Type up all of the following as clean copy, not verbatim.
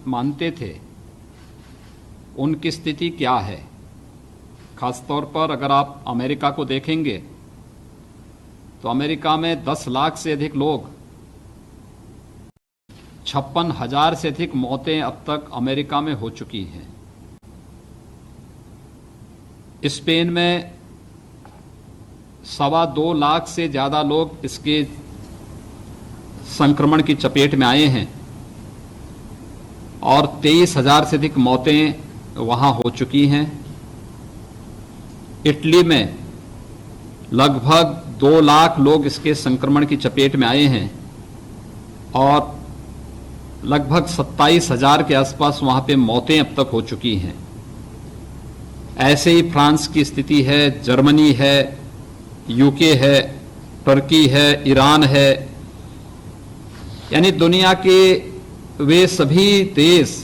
मानते थे उनकी स्थिति क्या है। खासतौर पर अगर आप अमेरिका को देखेंगे तो अमेरिका में 10 लाख से अधिक लोग, 56,000 से अधिक मौतें अब तक अमेरिका में हो चुकी हैं। स्पेन में 2.25 लाख से ज़्यादा लोग इसके संक्रमण की चपेट में आए हैं और 23,000 से अधिक मौतें वहां हो चुकी हैं। इटली में लगभग 2 लाख लोग इसके संक्रमण की चपेट में आए हैं और लगभग 27,000 के आसपास वहां पे मौतें अब तक हो चुकी हैं। ऐसे ही फ्रांस की स्थिति है, जर्मनी है, यूके है, तुर्की है, ईरान है, यानी दुनिया के वे सभी देश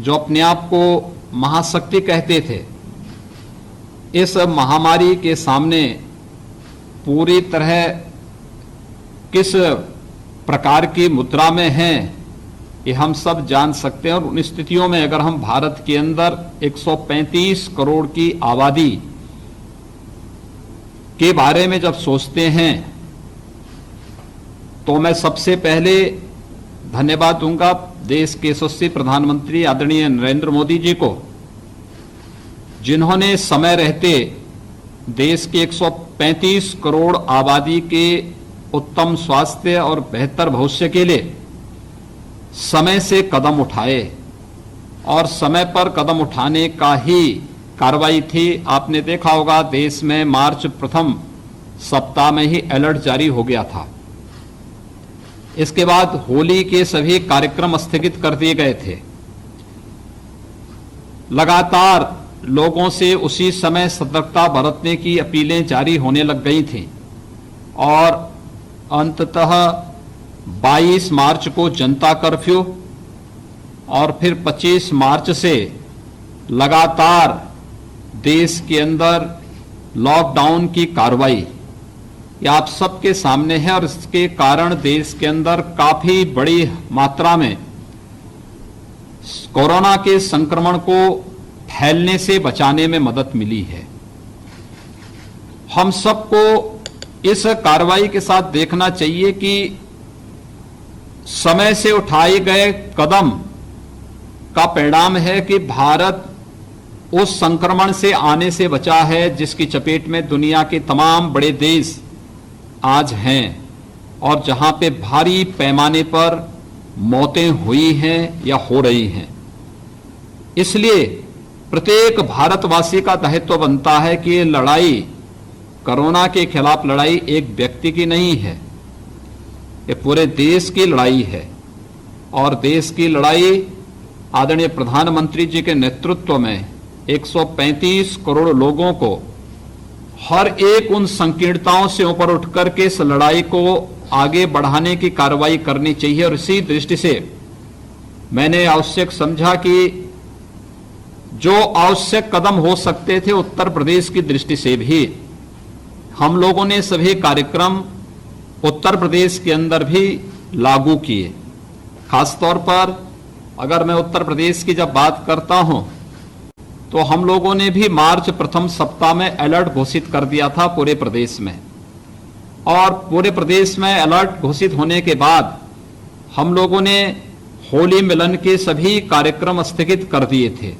जो अपने आप को महाशक्ति कहते थे, इस महामारी के सामने पूरी तरह किस प्रकार की मुद्रा में हैं ये हम सब जान सकते हैं। और उन स्थितियों में अगर हम भारत के अंदर 135 करोड़ की आबादी के बारे में जब सोचते हैं तो मैं सबसे पहले धन्यवाद दूंगा देश के यशस्वी प्रधानमंत्री आदरणीय नरेंद्र मोदी जी को, जिन्होंने समय रहते देश के 135 करोड़ आबादी के उत्तम स्वास्थ्य और बेहतर भविष्य के लिए समय से कदम उठाए और समय पर कदम उठाने का ही कार्रवाई थी। आपने देखा होगा देश में मार्च प्रथम सप्ताह में ही अलर्ट जारी हो गया था। इसके बाद होली के सभी कार्यक्रम स्थगित कर दिए गए थे। लगातार लोगों से उसी समय सतर्कता बरतने की अपीलें जारी होने लग गई थीं और अंततः 22 मार्च को जनता कर्फ्यू और फिर 25 मार्च से लगातार देश के अंदर लॉकडाउन की कार्रवाई ये आप सबके सामने है और इसके कारण देश के अंदर काफी बड़ी मात्रा में कोरोना के संक्रमण को फैलने से बचाने में मदद मिली है। हम सबको इस कार्रवाई के साथ देखना चाहिए कि समय से उठाए गए कदम का परिणाम है कि भारत उस संक्रमण से आने से बचा है जिसकी चपेट में दुनिया के तमाम बड़े देश आज हैं और जहां पे भारी पैमाने पर मौतें हुई हैं या हो रही हैं। इसलिए प्रत्येक भारतवासी का दायित्व बनता है कि ये लड़ाई, कोरोना के खिलाफ लड़ाई एक व्यक्ति की नहीं है, ये पूरे देश की लड़ाई है। और देश की लड़ाई आदरणीय प्रधानमंत्री जी के नेतृत्व में 135 करोड़ लोगों को हर एक उन संकीर्णताओं से ऊपर उठकर के इस लड़ाई को आगे बढ़ाने की कार्रवाई करनी चाहिए। और इसी दृष्टि से मैंने आवश्यक समझा कि जो आवश्यक कदम हो सकते थे उत्तर प्रदेश की दृष्टि से भी हम लोगों ने सभी कार्यक्रम उत्तर प्रदेश के अंदर भी लागू किए। खासतौर पर अगर मैं उत्तर प्रदेश की जब बात करता हूं तो हम लोगों ने भी मार्च प्रथम सप्ताह में अलर्ट घोषित कर दिया था पूरे प्रदेश में। और पूरे प्रदेश में अलर्ट घोषित होने के बाद हम लोगों ने होली मिलन के सभी कार्यक्रम स्थगित कर दिए थे,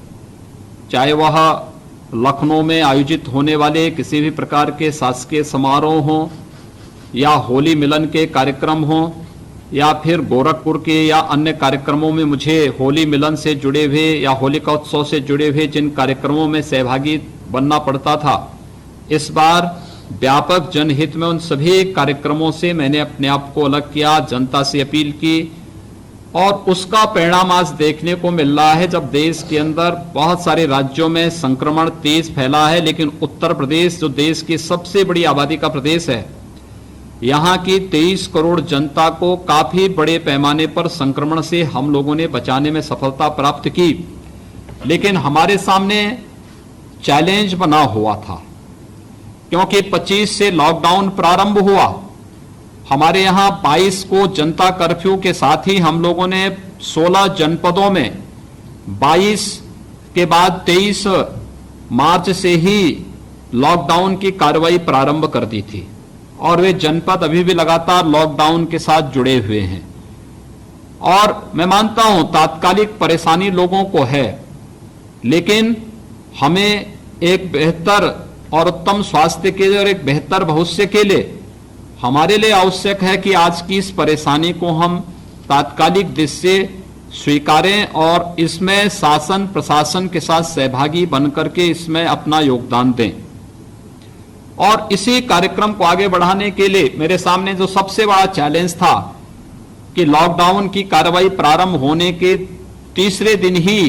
चाहे वह लखनऊ में आयोजित होने वाले किसी भी प्रकार के शासकीय समारोह हों या होली मिलन के कार्यक्रम हों या फिर गोरखपुर के या अन्य कार्यक्रमों में मुझे होली मिलन से जुड़े हुए या होलिका उत्सव से जुड़े हुए जिन कार्यक्रमों में सहभागी बनना पड़ता था, इस बार व्यापक जनहित में उन सभी कार्यक्रमों से मैंने अपने आप को अलग किया, जनता से अपील की और उसका परिणाम आज देखने को मिल रहा है। जब देश के अंदर बहुत सारे राज्यों में संक्रमण तेज फैला है, लेकिन उत्तर प्रदेश जो देश की सबसे बड़ी आबादी का प्रदेश है, यहाँ की 23 करोड़ जनता को काफी बड़े पैमाने पर संक्रमण से हम लोगों ने बचाने में सफलता प्राप्त की। लेकिन हमारे सामने चैलेंज बना हुआ था क्योंकि 25 से लॉकडाउन प्रारंभ हुआ। हमारे यहाँ 22 को जनता कर्फ्यू के साथ ही हम लोगों ने 16 जनपदों में 22 के बाद 23 मार्च से ही लॉकडाउन की कार्रवाई प्रारंभ कर दी थी और वे जनपद अभी भी लगातार लॉकडाउन के साथ जुड़े हुए हैं। और मैं मानता हूं तात्कालिक परेशानी लोगों को है, लेकिन हमें एक बेहतर और उत्तम स्वास्थ्य के लिए और एक बेहतर भविष्य के लिए हमारे लिए आवश्यक है कि आज की इस परेशानी को हम तात्कालिक दृष्टि से स्वीकारें और इसमें शासन प्रशासन के साथ सहभागी बनकर के इसमें अपना योगदान दें। और इसी कार्यक्रम को आगे बढ़ाने के लिए मेरे सामने जो सबसे बड़ा चैलेंज था कि लॉकडाउन की कार्रवाई प्रारंभ होने के तीसरे दिन ही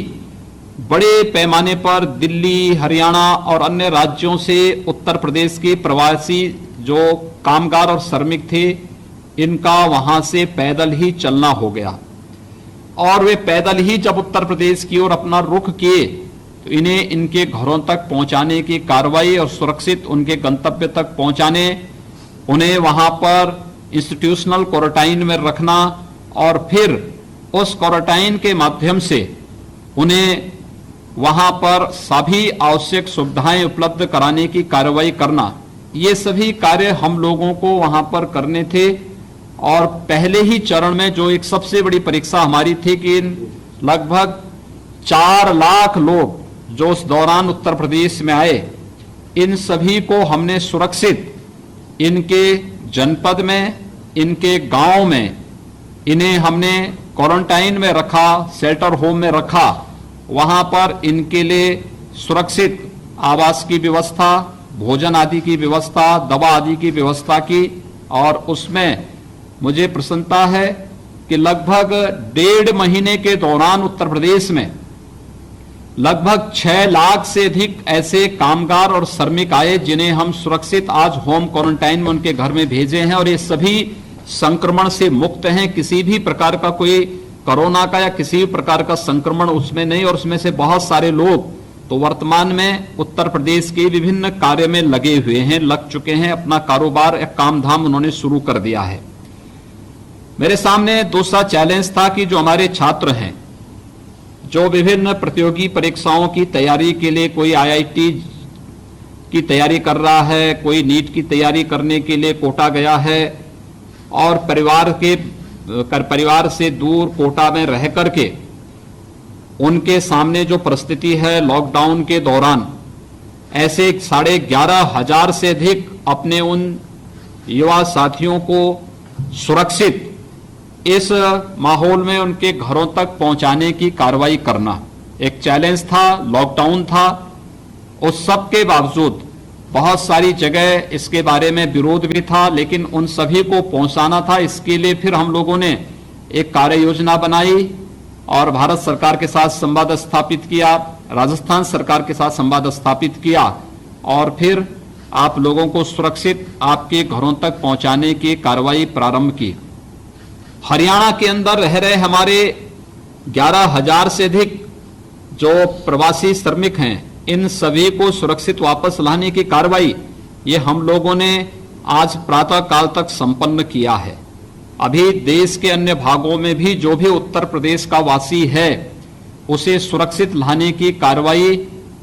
बड़े पैमाने पर दिल्ली, हरियाणा और अन्य राज्यों से उत्तर प्रदेश के प्रवासी जो कामगार और श्रमिक थे, इनका वहां से पैदल ही चलना हो गया और वे पैदल ही जब उत्तर प्रदेश की ओर अपना रुख किए तो इन्हें इनके घरों तक पहुंचाने की कार्रवाई और सुरक्षित उनके गंतव्य तक पहुंचाने, उन्हें वहां पर इंस्टीट्यूशनल क्वारंटाइन में रखना और फिर उस क्वारंटाइन के माध्यम से उन्हें वहां पर सभी आवश्यक सुविधाएं उपलब्ध कराने की कार्रवाई करना, ये सभी कार्य हम लोगों को वहां पर करने थे। और पहले ही चरण में जो एक सबसे बड़ी परीक्षा हमारी थी कि लगभग 4 लाख लोग जो उस दौरान उत्तर प्रदेश में आए, इन सभी को हमने सुरक्षित इनके जनपद में, इनके गांव में, इन्हें हमने क्वारंटाइन में रखा, शेल्टर होम में रखा। वहां पर इनके लिए सुरक्षित आवास की व्यवस्था, भोजन आदि की व्यवस्था, दवा आदि की व्यवस्था की। और उसमें मुझे प्रसन्नता है कि लगभग 1.5 महीने के दौरान उत्तर प्रदेश में लगभग 6 लाख से अधिक ऐसे कामगार और श्रमिक आए जिन्हें हम सुरक्षित आज होम क्वारंटाइन में उनके घर में भेजे हैं और ये सभी संक्रमण से मुक्त हैं। किसी भी प्रकार का कोई कोरोना का या किसी भी प्रकार का संक्रमण उसमें नहीं। और उसमें से बहुत सारे लोग तो वर्तमान में उत्तर प्रदेश के विभिन्न कार्य में लगे हुए हैं, लग चुके हैं, अपना कारोबार या काम धाम उन्होंने शुरू कर दिया है। मेरे सामने दूसरा चैलेंज था कि जो हमारे छात्र हैं, जो विभिन्न प्रतियोगी परीक्षाओं की तैयारी के लिए, कोई आईआईटी की तैयारी कर रहा है, कोई नीट की तैयारी करने के लिए कोटा गया है और परिवार से दूर कोटा में रह करके उनके सामने जो परिस्थिति है लॉकडाउन के दौरान, ऐसे 11,500 से अधिक अपने उन युवा साथियों को सुरक्षित इस माहौल में उनके घरों तक पहुंचाने की कार्रवाई करना एक चैलेंज था, लॉकडाउन था। उस सब के बावजूद बहुत सारी जगह इसके बारे में विरोध भी था, लेकिन उन सभी को पहुंचाना था। इसके लिए फिर हम लोगों ने एक कार्य योजना बनाई और भारत सरकार के साथ संवाद स्थापित किया, राजस्थान सरकार के साथ संवाद स्थापित किया और फिर आप लोगों को सुरक्षित आपके घरों तक पहुंचाने की कार्रवाई प्रारंभ की। हरियाणा के अंदर रह रहे हमारे 11,000 से अधिक जो प्रवासी श्रमिक हैं, इन सभी को सुरक्षित वापस लाने की कार्रवाई ये हम लोगों ने आज प्रातः काल तक संपन्न किया है। अभी देश के अन्य भागों में भी जो भी उत्तर प्रदेश का वासी है उसे सुरक्षित लाने की कार्रवाई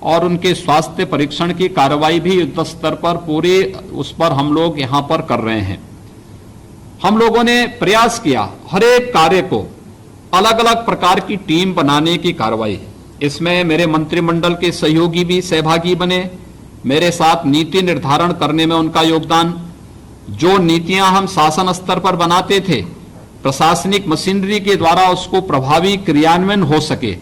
और उनके स्वास्थ्य परीक्षण की कार्रवाई भी युद्ध स्तर पर पूरे उस पर हम लोग यहां पर कर रहे हैं। हम लोगों ने प्रयास किया हर एक कार्य को अलग अलग प्रकार की टीम बनाने की कार्रवाई। इसमें मेरे मंत्रिमंडल के सहयोगी भी सहभागी बने, मेरे साथ नीति निर्धारण करने में उनका योगदान। जो नीतियां हम शासन स्तर पर बनाते थे, प्रशासनिक मशीनरी के द्वारा उसको प्रभावी क्रियान्वयन हो सके,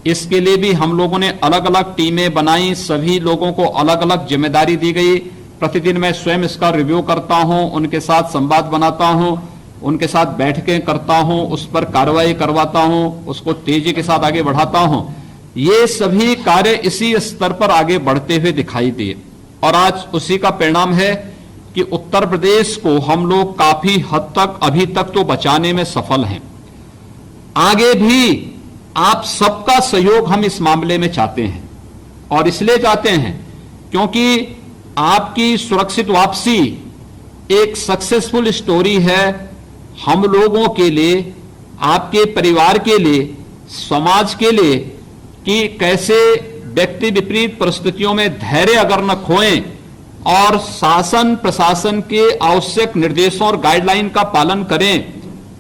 इसके लिए भी हम लोगों ने अलग अलग टीमें बनाई। सभी लोगों को अलग अलग जिम्मेदारी दी गई। प्रतिदिन मैं स्वयं इसका रिव्यू करता हूं, उनके साथ संवाद बनाता हूं, उनके साथ बैठकें करता हूं, उस पर कार्रवाई करवाता हूं, उसको तेजी के साथ आगे बढ़ाता हूं। ये सभी कार्य इसी स्तर पर आगे बढ़ते हुए दिखाई दिए और आज उसी का परिणाम है कि उत्तर प्रदेश को हम लोग काफी हद तक अभी तक तो बचाने में सफल हैं। आगे भी आप सबका सहयोग हम इस मामले में चाहते हैं और इसलिए चाहते हैं क्योंकि आपकी सुरक्षित वापसी एक सक्सेसफुल स्टोरी है हम लोगों के लिए, आपके परिवार के लिए, समाज के लिए कि कैसे व्यक्ति विपरीत परिस्थितियों में धैर्य अगर न खोएं और शासन प्रशासन के आवश्यक निर्देशों और गाइडलाइन का पालन करें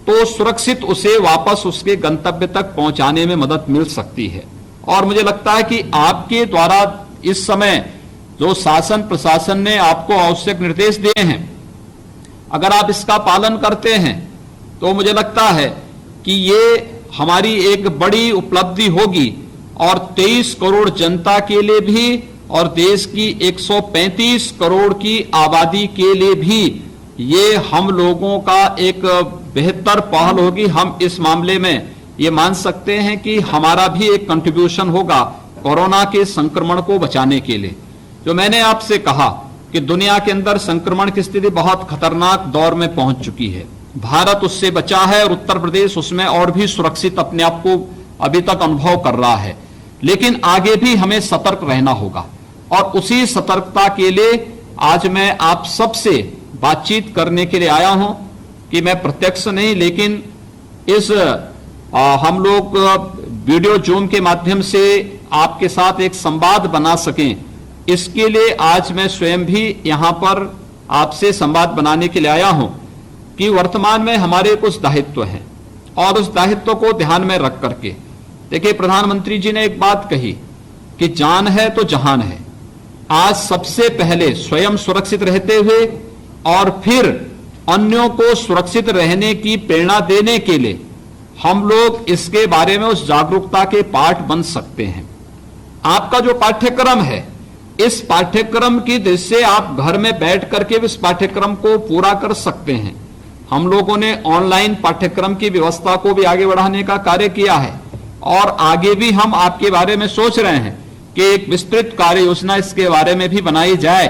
तो सुरक्षित उसे वापस उसके गंतव्य तक पहुंचाने में मदद मिल सकती है। और मुझे लगता है कि आपके द्वारा इस समय जो शासन प्रशासन ने आपको आवश्यक निर्देश दिए हैं, अगर आप इसका पालन करते हैं तो मुझे लगता है कि ये हमारी एक बड़ी उपलब्धि होगी और 23 करोड़ जनता के लिए भी और देश की 135 करोड़ की आबादी के लिए भी ये हम लोगों का एक बेहतर पहल होगी। हम इस मामले में ये मान सकते हैं कि हमारा भी एक कंट्रीब्यूशन होगा कोरोना के संक्रमण को बचाने के लिए। जो मैंने आपसे कहा कि दुनिया के अंदर संक्रमण की स्थिति बहुत खतरनाक दौर में पहुंच चुकी है, भारत उससे बचा है और उत्तर प्रदेश उसमें और भी सुरक्षित अपने आप को अभी तक अनुभव कर रहा है। लेकिन आगे भी हमें सतर्क रहना होगा और उसी सतर्कता के लिए आज मैं आप सबसे बातचीत करने के लिए आया हूं कि मैं प्रत्यक्ष नहीं लेकिन इस हम लोग वीडियो जूम के माध्यम से आपके साथ एक संवाद बना सकें, इसके लिए आज मैं स्वयं भी यहां पर आपसे संवाद बनाने के लिए आया हूं कि वर्तमान में हमारे कुछ दायित्व हैं और उस दायित्व को ध्यान में रख करके देखिए, प्रधानमंत्री जी ने एक बात कही कि जान है तो जहान है। आज सबसे पहले स्वयं सुरक्षित रहते हुए और फिर अन्यों को सुरक्षित रहने की प्रेरणा देने के लिए हम लोग इसके बारे में उस जागरूकता के पाठ बन सकते हैं। आपका जो पाठ्यक्रम है, इस पाठ्यक्रम की दृष्टि से आप घर में बैठ करके इस पाठ्यक्रम को पूरा कर सकते हैं। हम लोगों ने ऑनलाइन पाठ्यक्रम की व्यवस्था को भी आगे बढ़ाने का कार्य किया है और आगे भी हम आपके बारे में सोच रहे हैं कि एक विस्तृत कार्य योजना इसके बारे में भी बनाई जाए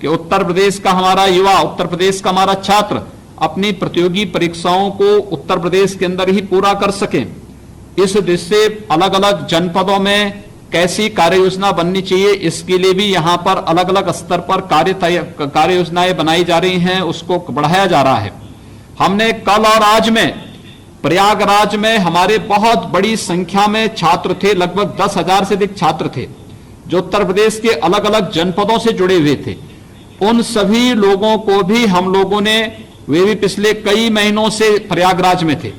कि उत्तर प्रदेश का हमारा युवा, उत्तर प्रदेश का हमारा छात्र अपनी प्रतियोगी परीक्षाओं को उत्तर प्रदेश के अंदर ही पूरा कर सकें। इस दृष्टि से अलग अलग जनपदों में कैसी कार्य योजना बननी चाहिए, इसके लिए भी यहां पर अलग अलग स्तर पर कार्य योजनाएं बनाई जा रही हैं, उसको बढ़ाया जा रहा है। हमने कल और आज में प्रयागराज में हमारे बहुत बड़ी संख्या में छात्र थे, लगभग 10,000 से अधिक छात्र थे जो उत्तर प्रदेश के अलग अलग जनपदों से जुड़े हुए थे। उन सभी लोगों को भी हम लोगों ने, वे भी पिछले कई महीनों से प्रयागराज में थे,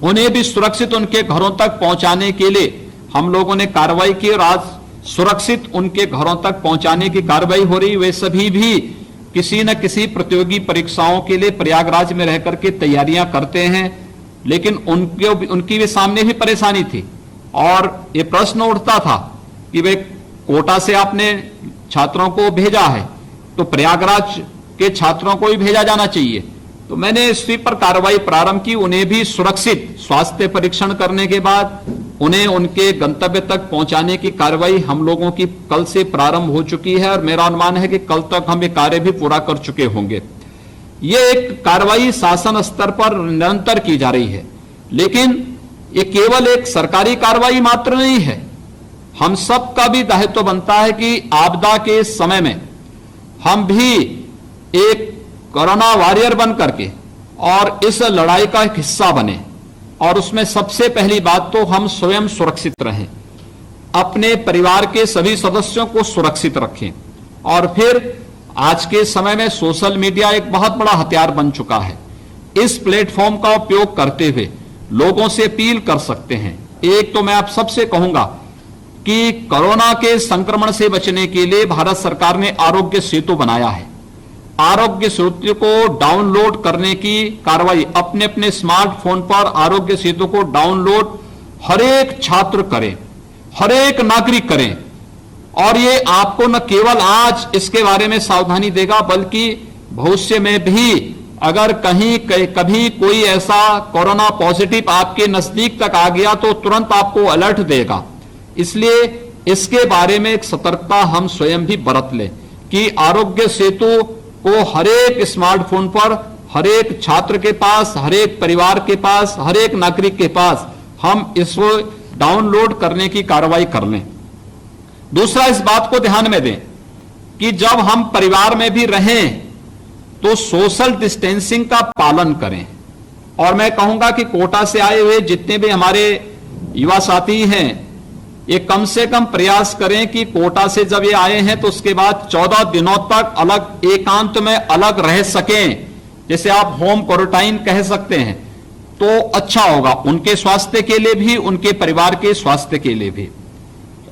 उन्हें भी सुरक्षित उनके घरों तक पहुंचाने के लिए हम लोगों ने कार्रवाई की और आज सुरक्षित उनके घरों तक पहुंचाने की कार्रवाई हो रही। वे सभी भी किसी न किसी प्रतियोगी परीक्षाओं के लिए प्रयागराज में रह करके तैयारियां करते हैं, लेकिन उनकी भी सामने भी परेशानी थी और ये प्रश्न उठता था कि वे कोटा से आपने छात्रों को भेजा है तो प्रयागराज के छात्रों को भी भेजा जाना चाहिए। तो मैंने इसी पर कार्रवाई प्रारंभ की, उन्हें भी सुरक्षित स्वास्थ्य परीक्षण करने के बाद उन्हें उनके गंतव्य तक पहुंचाने की कार्रवाई हम लोगों की कल से प्रारंभ हो चुकी है और मेरा अनुमान है कि कल तक हम ये कार्य भी पूरा कर चुके होंगे। ये एक कार्रवाई शासन स्तर पर निरंतर की जा रही है, लेकिन ये केवल एक सरकारी कार्रवाई मात्र नहीं है। हम सब का भी दायित्व बनता है कि आपदा के समय में हम भी एक कोरोना वॉरियर बन करके और इस लड़ाई का एक हिस्सा बने और उसमें सबसे पहली बात तो हम स्वयं सुरक्षित रहें, अपने परिवार के सभी सदस्यों को सुरक्षित रखें और फिर आज के समय में सोशल मीडिया एक बहुत बड़ा हथियार बन चुका है। इस प्लेटफॉर्म का उपयोग करते हुए लोगों से अपील कर सकते हैं। एक तो मैं आप सबसे कहूंगा कि कोरोना के संक्रमण से बचने के लिए भारत सरकार ने आरोग्य सेतु बनाया है। आरोग्य सेतु को डाउनलोड करने की कार्रवाई अपने अपने स्मार्टफोन पर आरोग्य सेतु को डाउनलोड हर एक छात्र करें, हर एक नागरिक करें और ये आपको न केवल आज इसके बारे में सावधानी देगा बल्कि भविष्य में भी अगर कहीं कभी कोई ऐसा कोरोना पॉजिटिव आपके नजदीक तक आ गया तो तुरंत आपको अलर्ट देगा। इसलिए इसके बारे में एक सतर्कता हम स्वयं भी बरत लें कि आरोग्य सेतु को हर एक स्मार्टफोन पर, हर एक छात्र के पास, हर एक परिवार के पास, हर एक नागरिक के पास हम इसको डाउनलोड करने की कार्रवाई कर लें। दूसरा, इस बात को ध्यान में दें कि जब हम परिवार में भी रहें तो सोशल डिस्टेंसिंग का पालन करें। और मैं कहूंगा कि कोटा से आए हुए जितने भी हमारे युवा साथी हैं ये कम से कम प्रयास करें कि कोटा से जब ये आए हैं तो उसके बाद 14 दिनों तक अलग एकांत में अलग रह सकें, जैसे आप होम क्वारंटाइन कह सकते हैं, तो अच्छा होगा उनके स्वास्थ्य के लिए भी, उनके परिवार के स्वास्थ्य के लिए भी।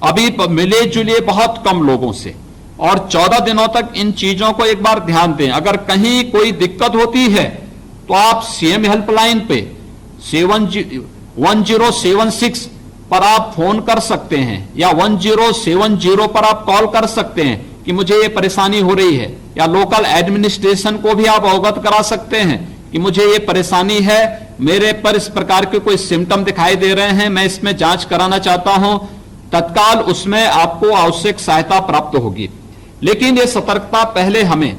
अभी मिले जुले बहुत कम लोगों से, और 14 दिनों तक इन चीजों को एक बार ध्यान दें। अगर कहीं कोई दिक्कत होती है तो आप सीएम हेल्पलाइन पे 1076 पर आप फोन कर सकते हैं, या 1070 पर आप कॉल कर सकते हैं कि मुझे ये परेशानी हो रही है, या लोकल एडमिनिस्ट्रेशन को भी आप अवगत करा सकते हैं कि मुझे ये परेशानी है, मेरे पर इस प्रकार के कोई सिम्टम दिखाई दे रहे हैं, मैं इसमें जांच कराना चाहता हूं। तत्काल उसमें आपको आवश्यक सहायता प्राप्त होगी। लेकिन ये सतर्कता पहले हमें,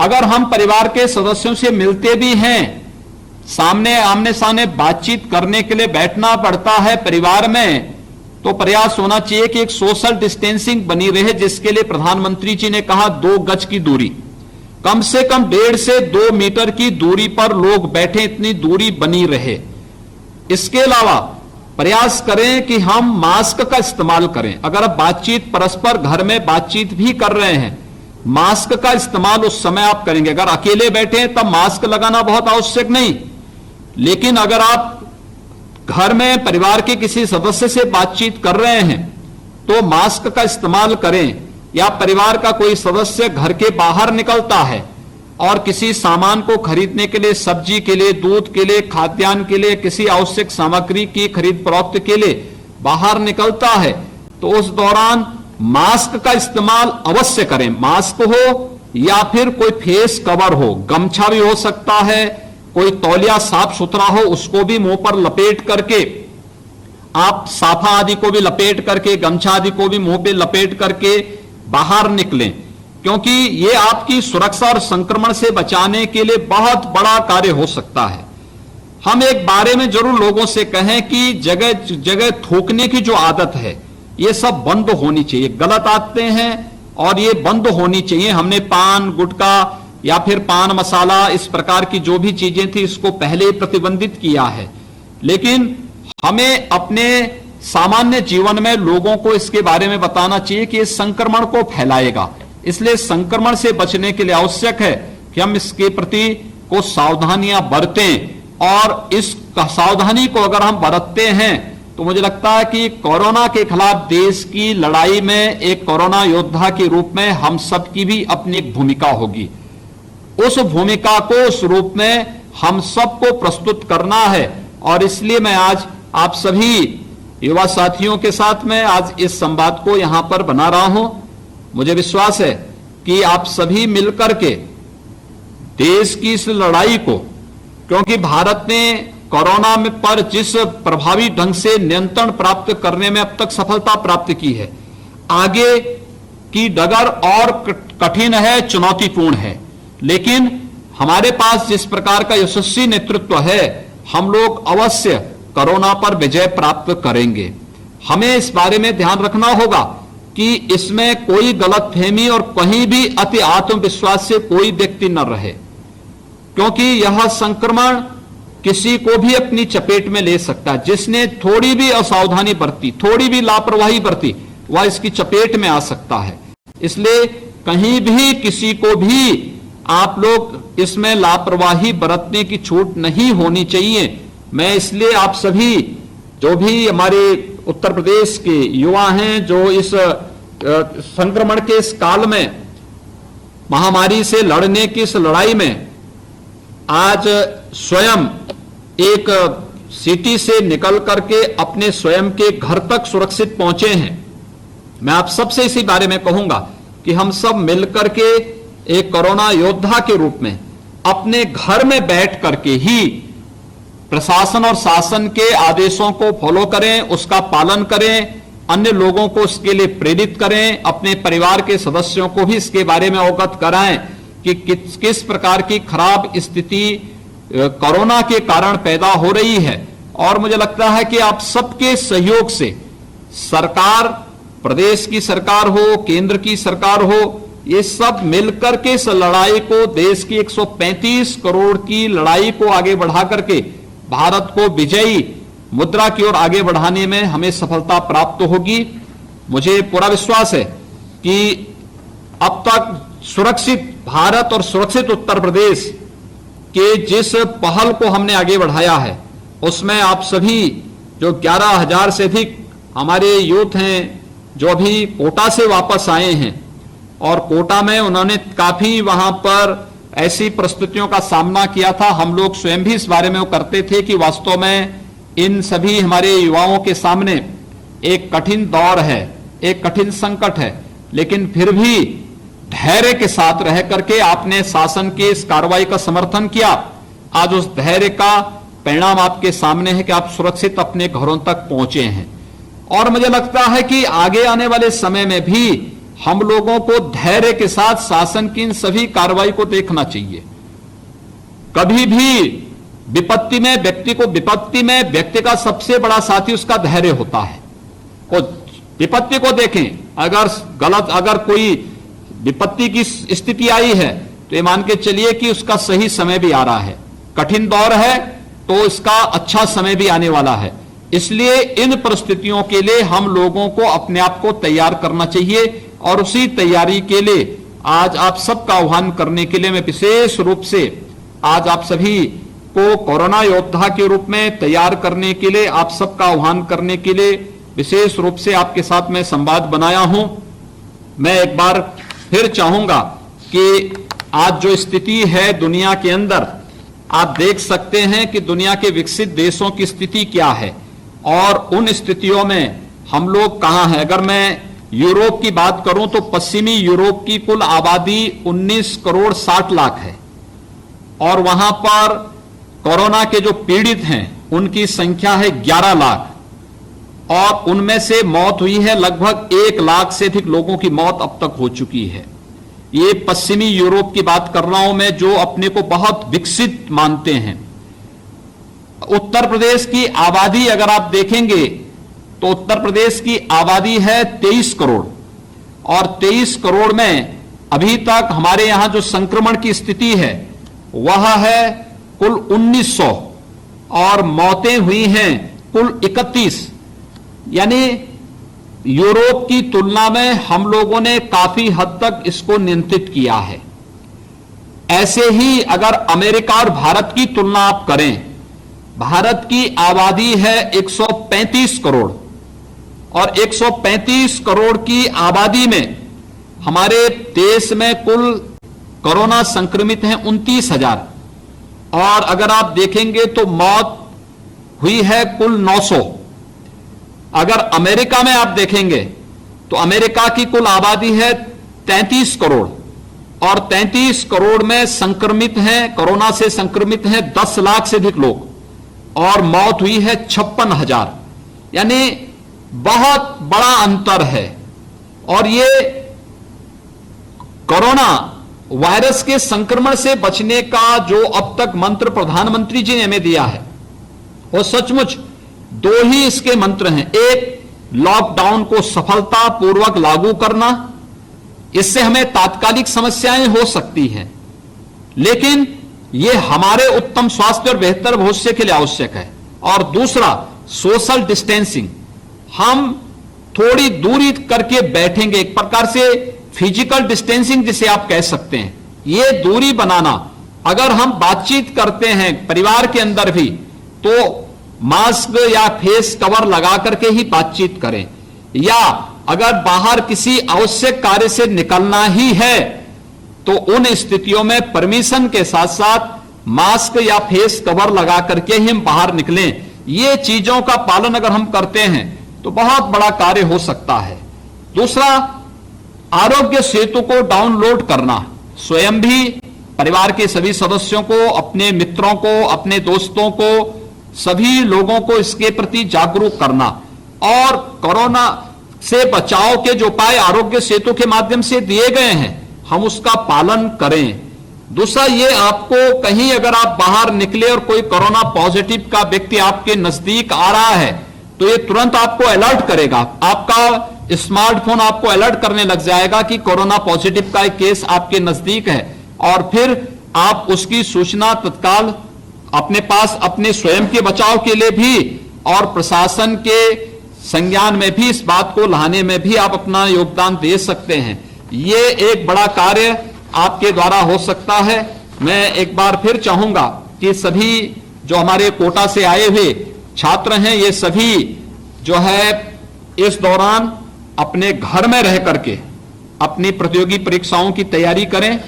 अगर हम परिवार के सदस्यों से मिलते भी हैं, सामने आमने सामने बातचीत करने के लिए बैठना पड़ता है परिवार में, तो प्रयास होना चाहिए कि एक सोशल डिस्टेंसिंग बनी रहे, जिसके लिए प्रधानमंत्री जी ने कहा 2 गज की दूरी, कम से कम 1.5 से 2 मीटर की दूरी पर लोग बैठे, इतनी दूरी बनी रहे। इसके अलावा प्रयास करें कि हम मास्क का इस्तेमाल करें। अगर आप बातचीत परस्पर घर में बातचीत भी कर रहे हैं, मास्क का इस्तेमाल उस समय आप करेंगे। अगर अकेले बैठे हैं तब मास्क लगाना बहुत आवश्यक नहीं, लेकिन अगर आप घर में परिवार के किसी सदस्य से बातचीत कर रहे हैं तो मास्क का इस्तेमाल करें। या परिवार का कोई सदस्य घर के बाहर निकलता है और किसी सामान को खरीदने के लिए, सब्जी के लिए, दूध के लिए, खाद्यान्न के लिए, किसी आवश्यक सामग्री की खरीद फरोख्त के लिए बाहर निकलता है, तो उस दौरान मास्क का इस्तेमाल अवश्य करें। मास्क हो या फिर कोई फेस कवर हो, गमछा भी हो सकता है, कोई तौलिया साफ सुथरा हो, उसको भी मुंह पर लपेट करके, आप साफा आदि को भी लपेट करके, गमछा आदि को भी मुंह पे लपेट करके बाहर निकलें, क्योंकि ये आपकी सुरक्षा और संक्रमण से बचाने के लिए बहुत बड़ा कार्य हो सकता है। हम एक बारे में जरूर लोगों से कहें कि जगह जगह थूकने की जो आदत है, ये सब बंद होनी चाहिए। गलत आदतें हैं और ये बंद होनी चाहिए। हमने पान, गुटखा या फिर पान मसाला, इस प्रकार की जो भी चीजें थी, इसको पहले ही प्रतिबंधित किया है, लेकिन हमें अपने सामान्य जीवन में लोगों को इसके बारे में बताना चाहिए कि इस संक्रमण को फैलाएगा। इसलिए संक्रमण से बचने के लिए आवश्यक है कि हम इसके प्रति को सावधानियां बरतें, और इस सावधानी को अगर हम बरतते हैं तो मुझे लगता है कि कोरोना के खिलाफ देश की लड़ाई में एक कोरोना योद्धा के रूप में हम सबकी भी अपनी एक भूमिका होगी। उस भूमिका को उस रूप में हम सबको प्रस्तुत करना है, और इसलिए मैं आज आप सभी युवा साथियों के साथ में आज इस संवाद को यहां पर बना रहा हूं। मुझे विश्वास है कि आप सभी मिलकर के देश की इस लड़ाई को, क्योंकि भारत ने कोरोना में पर जिस प्रभावी ढंग से नियंत्रण प्राप्त करने में अब तक सफलता प्राप्त की है, आगे की डगर और कठिन है, चुनौतीपूर्ण है, लेकिन हमारे पास जिस प्रकार का यशस्वी नेतृत्व है, हम लोग अवश्य कोरोना पर विजय प्राप्त करेंगे। हमें इस बारे में ध्यान रखना होगा कि इसमें कोई गलतफहमी और कहीं भी अति आत्मविश्वास से कोई व्यक्ति न रहे, क्योंकि यह संक्रमण किसी को भी अपनी चपेट में ले सकता है। जिसने थोड़ी भी असावधानी बरती, थोड़ी भी लापरवाही बरती, वह इसकी चपेट में आ सकता है। इसलिए कहीं भी किसी को भी आप लोग इसमें लापरवाही बरतने की छूट नहीं होनी चाहिए। मैं इसलिए आप सभी जो भी हमारे उत्तर प्रदेश के युवा हैं, जो इस संक्रमण के इस काल में, महामारी से लड़ने की इस लड़ाई में आज स्वयं एक सिटी से निकल करके अपने स्वयं के घर तक सुरक्षित पहुंचे हैं, मैं आप सबसे इसी बारे में कहूंगा कि हम सब मिलकर के एक कोरोना योद्धा के रूप में अपने घर में बैठ करके ही प्रशासन और शासन के आदेशों को फॉलो करें, उसका पालन करें, अन्य लोगों को इसके लिए प्रेरित करें, अपने परिवार के सदस्यों को भी इसके बारे में अवगत कराएं कि किस प्रकार की खराब स्थिति कोरोना के कारण पैदा हो रही है। और मुझे लगता है कि आप सबके सहयोग से सरकार, प्रदेश की सरकार हो, केंद्र की सरकार हो, ये सब मिलकर के इस लड़ाई को, देश की 135 करोड़ की लड़ाई को आगे बढ़ा करके भारत को विजयी मुद्रा की ओर आगे बढ़ाने में हमें सफलता प्राप्त होगी। मुझे पूरा विश्वास है कि अब तक सुरक्षित भारत और सुरक्षित उत्तर प्रदेश के जिस पहल को हमने आगे बढ़ाया है, उसमें आप सभी जो 11,000 से अधिक हमारे यूथ हैं, जो अभी कोटा से वापस आए हैं, और कोटा में उन्होंने काफी वहां पर ऐसी परिस्थितियों का सामना किया था। हम लोग स्वयं भी इस बारे में वो करते थे कि वास्तव में इन सभी हमारे युवाओं के सामने एक कठिन दौर है, एक कठिन संकट है, लेकिन फिर भी धैर्य के साथ रह करके आपने शासन की इस कार्रवाई का समर्थन किया। आज उस धैर्य का परिणाम आपके सामने है कि आप सुरक्षित अपने घरों तक पहुंचे हैं। और मुझे लगता है कि आगे आने वाले समय में भी हम लोगों को धैर्य के साथ शासन की इन सभी कार्रवाई को देखना चाहिए। कभी भी विपत्ति में व्यक्ति का सबसे बड़ा साथी उसका धैर्य होता है। विपत्ति को देखें, अगर कोई विपत्ति की स्थिति आई है तो ये मान के चलिए कि उसका सही समय भी आ रहा है। कठिन दौर है तो इसका अच्छा समय भी आने वाला है। इसलिए इन परिस्थितियों के लिए हम लोगों को अपने आप को तैयार करना चाहिए, और उसी तैयारी के लिए आज आप सबका आह्वान करने के लिए मैं विशेष रूप से आज आप सभी को कोरोना योद्धा के रूप में तैयार करने के लिए, आप सबका आह्वान करने के लिए विशेष रूप से आपके साथ मैं संवाद बनाया हूं। मैं एक बार फिर चाहूंगा कि आज जो स्थिति है दुनिया के अंदर, आप देख सकते हैं कि दुनिया के विकसित देशों की स्थिति क्या है और उन स्थितियों में हम लोग कहां हैं। अगर मैं यूरोप की बात करूं तो पश्चिमी यूरोप की कुल आबादी 19 करोड़ 60 लाख है, और वहां पर कोरोना के जो पीड़ित हैं उनकी संख्या है 11 लाख, और उनमें से मौत हुई है लगभग 1 लाख से अधिक लोगों की मौत अब तक हो चुकी है। ये पश्चिमी यूरोप की बात कर रहा हूं मैं, जो अपने को बहुत विकसित मानते हैं। उत्तर प्रदेश की आबादी अगर आप देखेंगे तो उत्तर प्रदेश की आबादी है 23 करोड़, और 23 करोड़ में अभी तक हमारे यहां जो संक्रमण की स्थिति है वह है कुल 1900, और मौतें हुई हैं कुल 31। यानी यूरोप की तुलना में हम लोगों ने काफी हद तक इसको नियंत्रित किया है। ऐसे ही अगर अमेरिका और भारत की तुलना आप करें, भारत की आबादी है 135 करोड़, और 135 करोड़ की आबादी में हमारे देश में कुल कोरोना संक्रमित हैं 29,000, और अगर आप देखेंगे तो मौत हुई है कुल 900। अगर अमेरिका में आप देखेंगे तो अमेरिका की कुल आबादी है 33 करोड़, और 33 करोड़ में संक्रमित हैं, कोरोना से संक्रमित हैं 10 लाख से अधिक लोग, और मौत हुई है 56,000। यानी बहुत बड़ा अंतर है। और ये कोरोना वायरस के संक्रमण से बचने का जो अब तक मंत्र प्रधानमंत्री जी ने हमें दिया है, वो सचमुच 2 ही इसके मंत्र हैं। एक, लॉकडाउन को सफलतापूर्वक लागू करना, इससे हमें तात्कालिक समस्याएं हो सकती हैं, लेकिन यह हमारे उत्तम स्वास्थ्य और बेहतर भविष्य के लिए आवश्यक है। और दूसरा, सोशल डिस्टेंसिंग, हम थोड़ी दूरी करके बैठेंगे, एक प्रकार से फिजिकल डिस्टेंसिंग जिसे आप कह सकते हैं, ये दूरी बनाना। अगर हम बातचीत करते हैं परिवार के अंदर भी, तो मास्क या फेस कवर लगा करके ही बातचीत करें, या अगर बाहर किसी आवश्यक कार्य से निकलना ही है तो उन स्थितियों में परमिशन के साथ साथ मास्क या फेस कवर लगा करके ही हम बाहर निकलें। ये चीजों का पालन अगर हम करते हैं तो बहुत बड़ा कार्य हो सकता है। दूसरा, आरोग्य सेतु को डाउनलोड करना, स्वयं भी, परिवार के सभी सदस्यों को, अपने मित्रों को, अपने दोस्तों को, सभी लोगों को इसके प्रति जागरूक करना, और कोरोना से बचाव के जो उपाय आरोग्य सेतु के माध्यम से दिए गए हैं हम उसका पालन करें। दूसरा, ये आपको कहीं अगर आप बाहर निकले और कोई कोरोना पॉजिटिव का व्यक्ति आपके नजदीक आ रहा है तो ये तुरंत आपको अलर्ट करेगा, आपका स्मार्टफोन आपको अलर्ट करने लग जाएगा कि कोरोना पॉजिटिव का एक केस आपके नजदीक है, और फिर आप उसकी सूचना तत्काल अपने पास, अपने स्वयं के बचाव के लिए भी और प्रशासन के संज्ञान में भी इस बात को लाने में भी आप अपना योगदान दे सकते हैं। ये एक बड़ा कार्य आपके द्वारा हो सकता है। मैं एक बार फिर चाहूंगा कि सभी जो हमारे कोटा से आए हुए छात्र हैं, ये सभी जो है इस दौरान अपने घर में रह करके अपनी प्रतियोगी परीक्षाओं की तैयारी करें।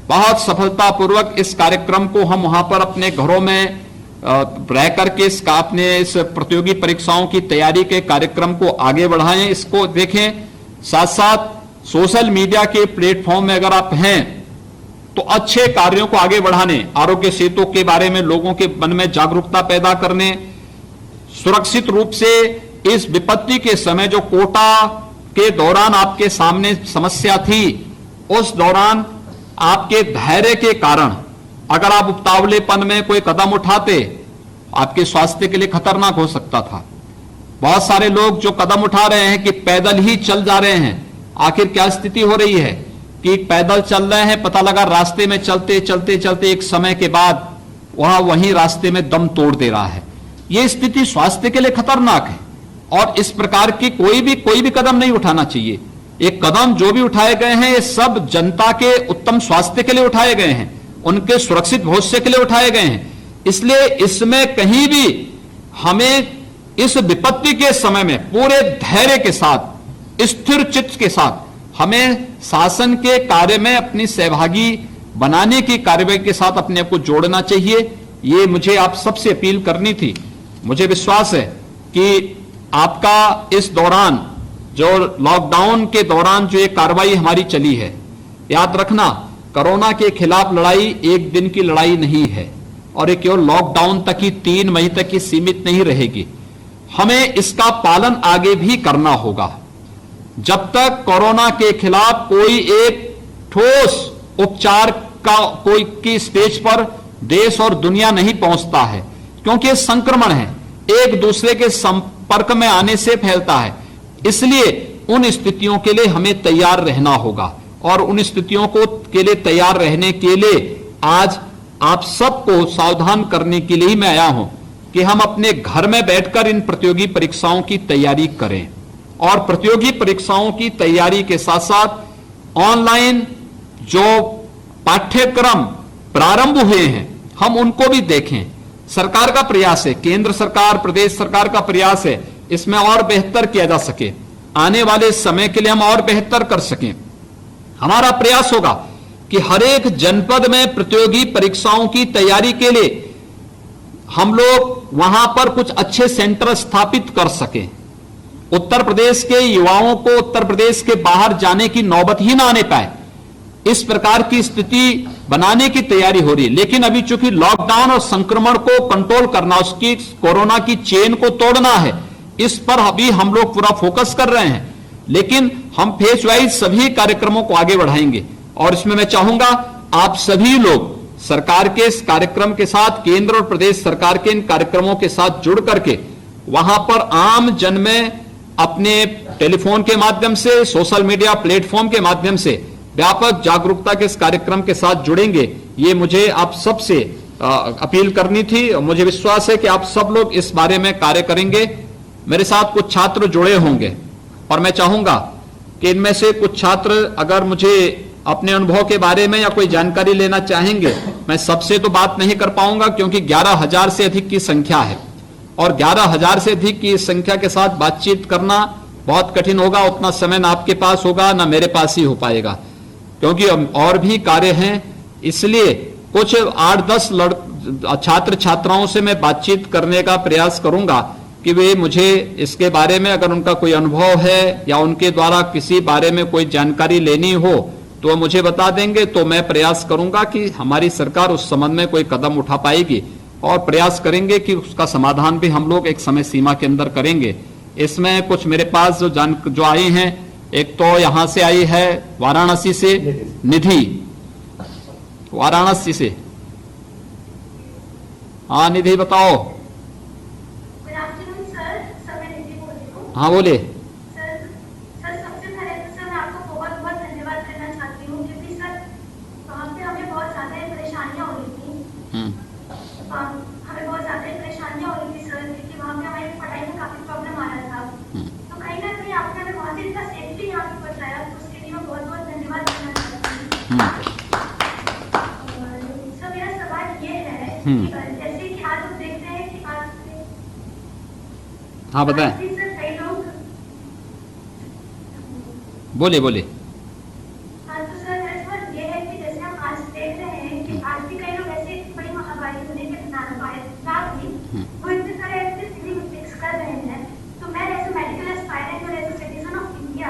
बहुत सफलतापूर्वक इस कार्यक्रम को हम वहां पर अपने घरों में रह करके अपने इस प्रतियोगी परीक्षाओं की तैयारी के कार्यक्रम को आगे बढ़ाएं, इसको देखें। साथ साथ सोशल मीडिया के प्लेटफॉर्म में अगर आप हैं तो अच्छे कार्यों को आगे बढ़ाने, आरोग्य सेतु के बारे में लोगों के मन में जागरूकता पैदा करने, सुरक्षित रूप से इस विपत्ति के समय जो कोटा के दौरान आपके सामने समस्या थी, उस दौरान आपके धैर्य के कारण अगर आप उतावलेपन में कोई कदम उठाते, आपके स्वास्थ्य के लिए खतरनाक हो सकता था। बहुत सारे लोग जो कदम उठा रहे हैं कि पैदल ही चल जा रहे हैं, आखिर क्या स्थिति हो रही है कि पैदल चल रहे हैं, पता लगा रास्ते में चलते चलते चलते एक समय के बाद वहीं रास्ते में दम तोड़ दे रहा है। यह स्थिति स्वास्थ्य के लिए खतरनाक है और इस प्रकार की कोई भी कदम नहीं उठाना चाहिए। एक कदम जो भी उठाए गए हैं, ये सब जनता के उत्तम स्वास्थ्य के लिए उठाए गए हैं, उनके सुरक्षित भविष्य के लिए उठाए गए हैं। इसलिए इसमें कहीं भी हमें इस विपत्ति के समय में पूरे धैर्य के साथ, स्थिर चित्त के साथ हमें शासन के कार्य में अपनी सहभागी बनाने की कार्यवाही के साथ अपने आप को जोड़ना चाहिए। ये मुझे आप सबसे अपील करनी थी। मुझे विश्वास है कि आपका इस दौरान जो लॉकडाउन के दौरान जो ये कार्रवाई हमारी चली है, याद रखना कोरोना के खिलाफ लड़ाई एक दिन की लड़ाई नहीं है और ये केवल लॉकडाउन तक ही 3 मई तक ही सीमित नहीं रहेगी। हमें इसका पालन आगे भी करना होगा। जब तक कोरोना के खिलाफ कोई एक ठोस उपचार का कोई की स्टेज पर देश और दुनिया नहीं पहुंचता है, क्योंकि संक्रमण है, एक दूसरे के संपर्क में आने से फैलता है। इसलिए उन स्थितियों के लिए हमें तैयार रहना होगा और उन स्थितियों के लिए तैयार रहने के लिए आज आप सबको सावधान करने के लिए ही मैं आया हूं कि हम अपने घर में बैठकर इन प्रतियोगी परीक्षाओं की तैयारी करें और प्रतियोगी परीक्षाओं की तैयारी के साथ साथ ऑनलाइन जो पाठ्यक्रम प्रारंभ हुए हैं हम उनको भी देखें। सरकार का प्रयास है, केंद्र सरकार, प्रदेश सरकार का प्रयास है, इसमें और बेहतर किया जा सके, आने वाले समय के लिए हम और बेहतर कर सकें। हमारा प्रयास होगा कि हर एक जनपद में प्रतियोगी परीक्षाओं की तैयारी के लिए हम लोग वहां पर कुछ अच्छे सेंटर स्थापित कर सकें। उत्तर प्रदेश के युवाओं को उत्तर प्रदेश के बाहर जाने की नौबत ही ना आने पाए, इस प्रकार की स्थिति बनाने की तैयारी हो रही है। लेकिन अभी चूंकि लॉकडाउन और संक्रमण को कंट्रोल करना, उसकी कोरोना की चेन को तोड़ना है, इस पर अभी हम लोग पूरा फोकस कर रहे हैं। लेकिन हम फेज वाइज सभी कार्यक्रमों को आगे बढ़ाएंगे और इसमें मैं चाहूंगा आप सभी लोग सरकार के इस कार्यक्रम के साथ, केंद्र और प्रदेश सरकार के इन कार्यक्रमों के साथ जुड़ करके वहां पर आम जन में अपने टेलीफोन के माध्यम से, सोशल मीडिया प्लेटफॉर्म के माध्यम से व्यापक जागरूकता के इस कार्यक्रम के साथ जुड़ेंगे। ये मुझे आप सबसे अपील करनी थी और मुझे विश्वास है कि आप सब लोग इस बारे में कार्य करेंगे। मेरे साथ कुछ छात्र जुड़े होंगे और मैं चाहूंगा कि इनमें से कुछ छात्र अगर मुझे अपने अनुभव के बारे में या कोई जानकारी लेना चाहेंगे। मैं सबसे तो बात नहीं कर पाऊंगा क्योंकि 11,000 से अधिक की संख्या है और 11,000 से अधिक की संख्या के साथ बातचीत करना बहुत कठिन होगा। उतना समय ना आपके पास होगा ना मेरे पास ही हो पाएगा, क्योंकि और भी कार्य हैं। इसलिए कुछ 8-10 छात्र छात्राओं से मैं बातचीत करने का प्रयास करूंगा कि वे मुझे इसके बारे में अगर उनका कोई अनुभव है या उनके द्वारा किसी बारे में कोई जानकारी लेनी हो तो मुझे बता देंगे, तो मैं प्रयास करूंगा कि हमारी सरकार उस संबंध में कोई कदम उठा पाएगी और प्रयास करेंगे कि उसका समाधान भी हम लोग एक समय सीमा के अंदर करेंगे। इसमें कुछ मेरे पास जो आई हैं, एक तो यहां से आई है वाराणसी से निधि, वाराणसी से। हाँ निधि बताओ। हाँ बोले। सर सबसे पहले तो सर मैं आपको बहुत बहुत धन्यवाद करना चाहती हूँ क्योंकि सर वहाँ पे हमें बहुत ज़्यादा परेशानियाँ हो रही थी। हमें बहुत ज़्यादा परेशानियाँ हो रही थी सर, क्योंकि वहाँ पे हमारे सर मेरा सवाल ये है हम्म। कि जैसे कि आज हम देखते हैं कि आज से हाँ बताएं, आज भी सर कई लोग बोलिए बोलिए। हाँ तो सर मेरा सवाल ये है कि जैसे हम आज देख रहे हैं कि आज भी कई लोग ऐसे बड़ी महामारी होने के साथ भी वो इतने सारे ऐसे सिली मिस्टेक्स कर रहे हैं। तो मैं एज मेडिकल एस्पायरेंट और एज सिटीजन ऑफ इंडिया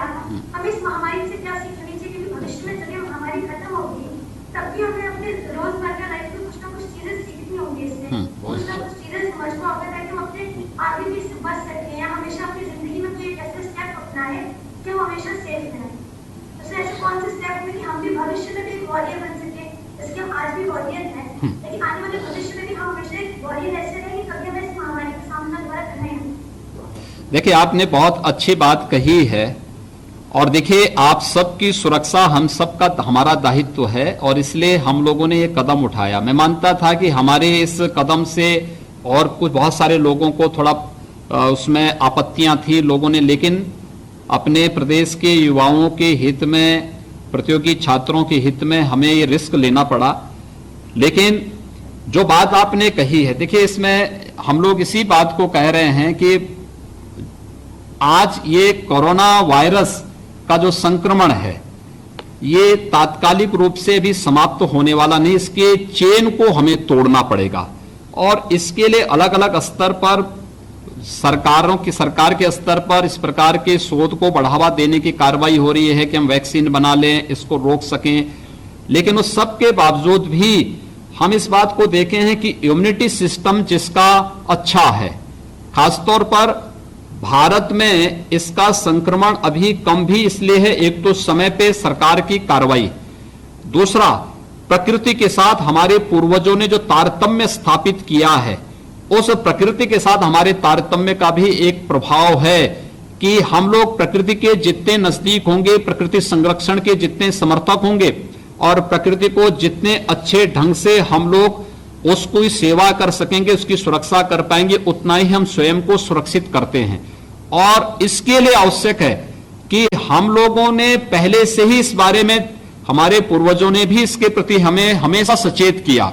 हम इस महामारी से क्या सीखनी चाहिए, क्योंकि भविष्य में जब ये महामारी खत्म होगी तब भी हमें अपने रोजमर्रा लाइफ में कुछ ना कुछ चीजें सीखनी होंगी इससे, कुछ ना कुछ चीजें समझना होगा ताकि हम अपने आगे भी इससे बच सकें या हमेशा अपनी जिंदगी में कोई एक ऐसे स्टेप अपनाएं कि हम हमेशा सेफ रहें। तो ऐसे कौन से स्टेप में कि हम भी भविष्य में भी एक वॉरियर बन सके, जैसे हम आज भी वॉरियर हैं लेकिन आने वाले भविष्य में भी हम हमेशा एक वॉरियर ऐसे रहें कि कभी हमें इस महामारी का सामना दोबारा करना ही नहीं। देखिए आपने बहुत अच्छी बात कही है, और देखिए आप सबकी सुरक्षा हम सबका हमारा दायित्व है, और इसलिए हम लोगों ने ये कदम उठाया। मैं मानता था कि हमारे इस कदम से और कुछ बहुत सारे लोगों को थोड़ा उसमें आपत्तियां थी लोगों ने, लेकिन अपने प्रदेश के युवाओं के हित में, प्रतियोगी छात्रों के हित में हमें ये रिस्क लेना पड़ा। लेकिन जो बात आपने कही है, देखिए इसमें हम लोग इसी बात को कह रहे हैं कि आज ये कोरोना वायरस का जो संक्रमण है ये तात्कालिक रूप से भी समाप्त होने वाला नहीं, इसके चेन को हमें तोड़ना पड़ेगा। और इसके लिए अलग अलग स्तर पर सरकार के स्तर पर इस प्रकार के शोध को बढ़ावा देने की कार्रवाई हो रही है कि हम वैक्सीन बना लें, इसको रोक सकें। लेकिन उस सब के बावजूद भी हम इस बात को देखे हैं कि इम्यूनिटी सिस्टम जिसका अच्छा है, खासतौर पर भारत में इसका संक्रमण अभी कम भी इसलिए है, एक तो समय पे सरकार की कार्रवाई, दूसरा प्रकृति के साथ हमारे पूर्वजों ने जो तारतम्य स्थापित किया है, उस प्रकृति के साथ हमारे तारतम्य का भी एक प्रभाव है कि हम लोग प्रकृति के जितने नजदीक होंगे, प्रकृति संरक्षण के जितने समर्थक होंगे और प्रकृति को जितने अच्छे ढंग से हम लोग उसकी सेवा कर सकेंगे, उसकी सुरक्षा कर पाएंगे, उतना ही हम स्वयं को सुरक्षित करते हैं। और इसके लिए आवश्यक है कि हम लोगों ने पहले से ही इस बारे में, हमारे पूर्वजों ने भी इसके प्रति हमें हमेशा सचेत किया।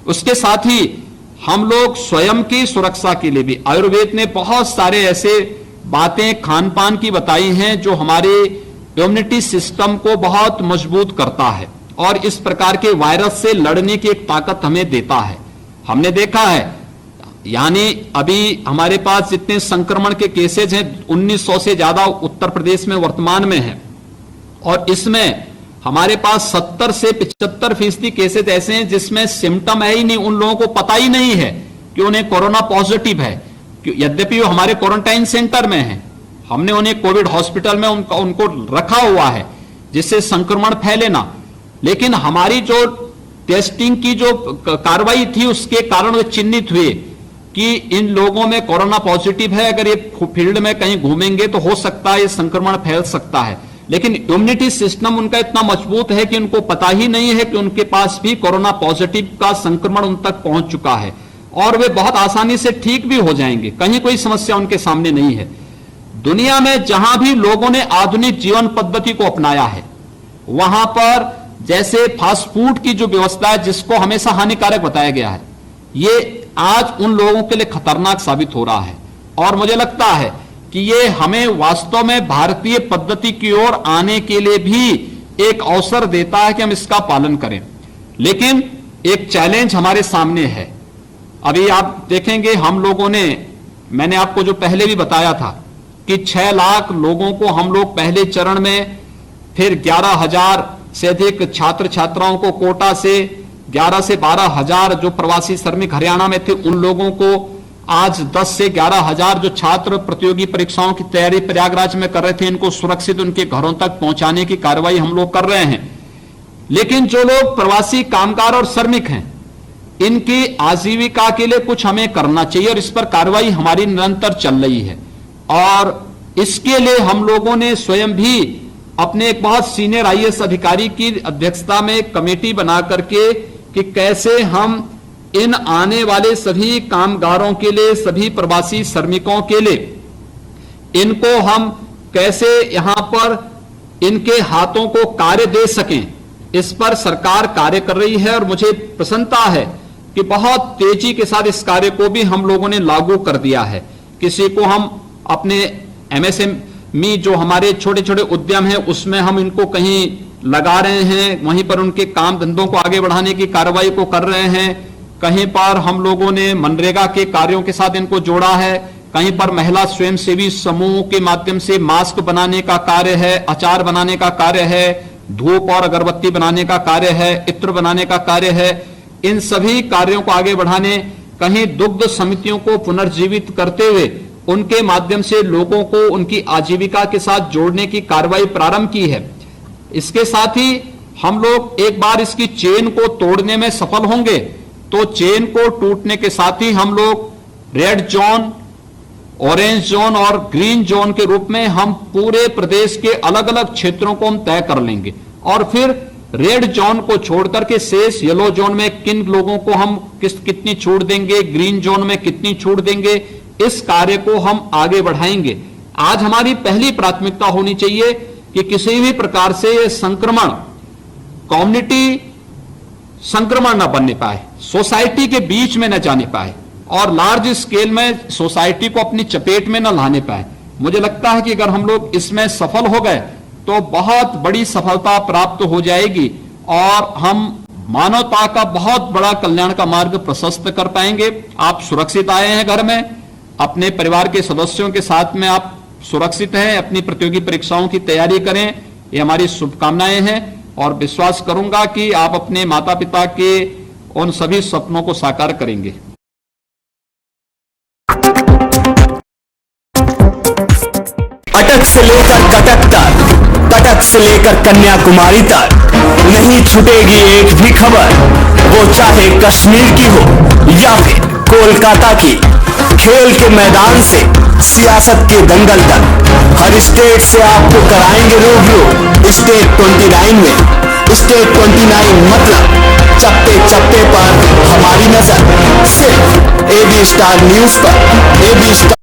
उसके साथ ही हम लोग स्वयं की सुरक्षा के लिए भी आयुर्वेद ने बहुत सारे ऐसे बातें खान पान की बताई हैं जो हमारे इम्यूनिटी सिस्टम को बहुत मजबूत करता है और इस प्रकार के वायरस से लड़ने की एक ताकत हमें देता है। हमने देखा है, यानी अभी हमारे पास जितने संक्रमण के केसेज हैं 1900 से ज्यादा उत्तर प्रदेश में वर्तमान में हैं, और इसमें हमारे पास 70 से 75% केसेज ऐसे हैं जिसमें सिम्टम है ही नहीं, उन लोगों को पता ही नहीं है कि उन्हें कोरोना पॉजिटिव है, यद्यपि वो हमारे क्वारंटाइन सेंटर में है। हमने उन्हें कोविड हॉस्पिटल में उनको रखा हुआ है जिससे संक्रमण फैले ना, लेकिन हमारी जो टेस्टिंग की जो कार्रवाई थी उसके कारण वे चिन्हित हुए कि इन लोगों में कोरोना पॉजिटिव है, अगर ये फील्ड में कहीं घूमेंगे तो हो सकता है ये संक्रमण फैल सकता है। लेकिन इम्यूनिटी सिस्टम उनका इतना मजबूत है कि उनको पता ही नहीं है कि उनके पास भी कोरोना पॉजिटिव का संक्रमण उन तक पहुंच चुका है, और वे बहुत आसानी से ठीक भी हो जाएंगे, कहीं कोई समस्या उनके सामने नहीं है। दुनिया में जहां भी लोगों ने आधुनिक जीवन पद्धति को अपनाया है, वहां पर जैसे फास्ट फूड की जो व्यवस्था है जिसको हमेशा हानिकारक बताया गया है, ये आज उन लोगों के लिए खतरनाक साबित हो रहा है। और मुझे लगता है कि ये हमें वास्तव में भारतीय पद्धति की ओर आने के लिए भी एक अवसर देता है कि हम इसका पालन करें। लेकिन एक चैलेंज हमारे सामने है। अभी आप देखेंगे हम लोगों ने, मैंने आपको जो पहले भी बताया था कि 6 लाख लोगों को हम लोग पहले चरण में, फिर 11,000 से अधिक छात्र छात्राओं को कोटा से, 11 से 12,000 जो प्रवासी श्रमिक हरियाणा में थे उन लोगों को, आज 10 से 11,000 जो छात्र प्रतियोगी परीक्षाओं की तैयारी प्रयागराज में कर रहे थे, इनको सुरक्षित उनके घरों तक पहुंचाने की कार्रवाई हम लोग कर रहे हैं। लेकिन जो लोग प्रवासी कामगार और श्रमिक हैं, इनकी आजीविका के लिए कुछ हमें करना चाहिए, और इस पर कार्रवाई हमारी निरंतर चल रही है। और इसके लिए हम लोगों ने स्वयं भी अपने एक बहुत सीनियर IAS अधिकारी की अध्यक्षता में एक कमेटी बना करके कि कैसे हम इन आने वाले सभी कामगारों के लिए, सभी प्रवासी श्रमिकों के लिए, इनको हम कैसे यहां पर इनके हाथों को कार्य दे सकें, इस पर सरकार कार्य कर रही है और मुझे प्रसन्नता है कि बहुत तेजी के साथ इस कार्य को भी हम लोगों ने लागू कर दिया है। किसी को हम अपने एमएसएमई जो हमारे छोटे छोटे उद्यम हैं उसमें हम इनको कहीं लगा रहे हैं, वहीं पर उनके काम धंधों को आगे बढ़ाने की कार्रवाई को कर रहे हैं। कहीं पर हम लोगों ने मनरेगा के कार्यों के साथ इनको जोड़ा है, कहीं पर महिला स्वयंसेवी समूह के माध्यम से मास्क बनाने का कार्य है, अचार बनाने का कार्य है, धूप और अगरबत्ती बनाने का कार्य है, इत्र बनाने का कार्य है। इन सभी कार्यों को आगे बढ़ाने, कहीं दुग्ध समितियों को पुनर्जीवित करते हुए उनके माध्यम से लोगों को उनकी आजीविका के साथ जोड़ने की कार्रवाई प्रारंभ की है। इसके साथ ही हम लोग एक बार इसकी चेन को तोड़ने में सफल होंगे तो चेन को टूटने के साथ ही हम लोग रेड जोन, ऑरेंज जोन और ग्रीन जोन के रूप में हम पूरे प्रदेश के अलग अलग क्षेत्रों को हम तय कर लेंगे और फिर रेड जोन को छोड़कर के शेष येलो जोन में किन लोगों को हम कितनी छूट देंगे, ग्रीन जोन में कितनी छूट देंगे, इस कार्य को हम आगे बढ़ाएंगे। आज हमारी पहली प्राथमिकता होनी चाहिए कि किसी भी प्रकार से ये संक्रमण कम्युनिटी संक्रमण न बनने पाए, सोसाइटी के बीच में न जाने पाए और लार्ज स्केल में सोसाइटी को अपनी चपेट में न लाने पाए। मुझे लगता है कि अगर हम लोग इसमें सफल हो गए तो बहुत बड़ी सफलता प्राप्त हो जाएगी और हम मानवता का बहुत बड़ा कल्याण का मार्ग प्रशस्त कर पाएंगे। आप सुरक्षित आए हैं घर में, अपने परिवार के सदस्यों के साथ में आप सुरक्षित हैं, अपनी प्रतियोगी परीक्षाओं की तैयारी करें, ये हमारी शुभकामनाएं हैं और विश्वास करूंगा कि आप अपने माता पिता के उन सभी सपनों को साकार करेंगे। अटक से लेकर कटक तक, कटक से लेकर कन्याकुमारी तक नहीं छूटेगी एक भी खबर, वो चाहे कश्मीर की हो या फिर कोलकाता की। खेल के मैदान से सियासत के दंगल तक हर स्टेट से आपको कराएंगे रूबरू स्टेट 29 में। स्टेट 29 मतलब चप्पे चप्पे पर हमारी नजर, सिर्फ AB स्टार न्यूज पर। AB star